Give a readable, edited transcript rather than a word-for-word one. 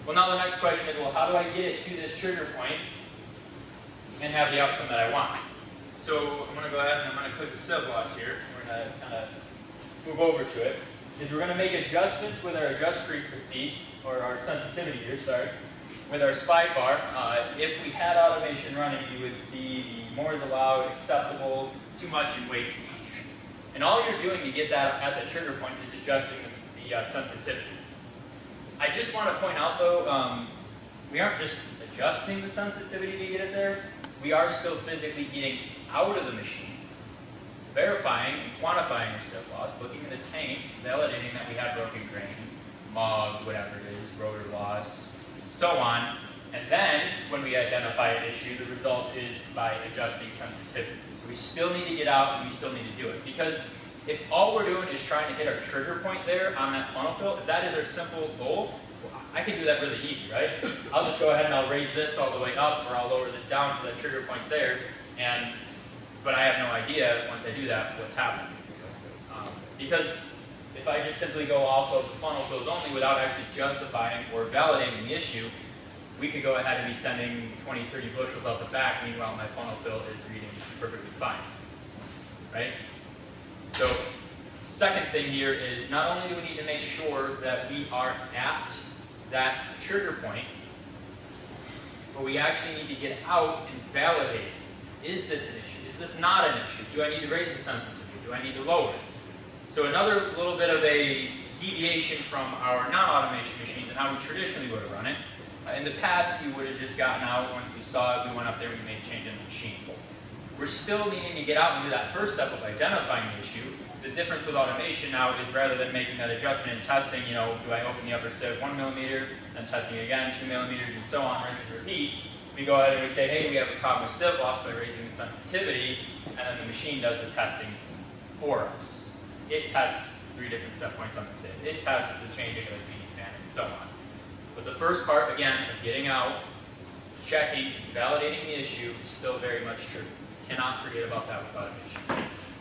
Well, now the next question is, well, how do I get it to this trigger point and have the outcome that I want? So I'm going to go ahead and I'm going to click the sub loss here. We're going to kind of move over to it. Is we're going to make adjustments with our adjust frequency, or our sensitivity here, sorry, with our slide bar. If we had automation running, you would see the more is allowed, acceptable, too much, and way too much. And all you're doing to get that at the trigger point is adjusting the sensitivity. I just want to point out though, we aren't just adjusting the sensitivity to get it there. We are still physically getting out of the machine, verifying and quantifying the sieve loss, looking at the tank, validating that we have broken grain, mog, whatever it is, rotor loss, and so on. And then, when we identify an issue, the result is by adjusting sensitivity. So we still need to get out and we still need to do it. Because if all we're doing is trying to hit our trigger point there on that funnel fill, if that is our simple goal, well, I can do that really easy, right? I'll just go ahead and I'll raise this all the way up, or I'll lower this down to the trigger point's there, but I have no idea, once I do that, what's happening. Because if I just simply go off of the funnel fills only without actually justifying or validating the issue, we could go ahead and be sending 20, 30 bushels out the back, meanwhile my funnel fill is reading perfectly fine, right? So, second thing here is not only do we need to make sure that we are at that trigger point, but we actually need to get out and validate, is this an issue? Is this not an issue? Do I need to raise the sensitivity? Do I need to lower it? So another little bit of a deviation from our non-automation machines and how we traditionally would have run it. In the past, we would have just gotten out, once we saw it, we went up there, we made a change in the machine. We're still needing to get out and do that first step of identifying the issue. The difference with automation now is rather than making that adjustment and testing, do I open the upper sieve 1 millimeter, then testing it again, 2 millimeters, and so on, rinse and repeat. We go ahead and we say, hey, we have a problem with sieve loss by raising the sensitivity, and then the machine does the testing for us. It tests 3 different set points on the sieve. It tests the changing of the cleaning fan, and so on. But the first part, again, of getting out, checking, validating the issue is still very much true. Cannot forget about that with automation.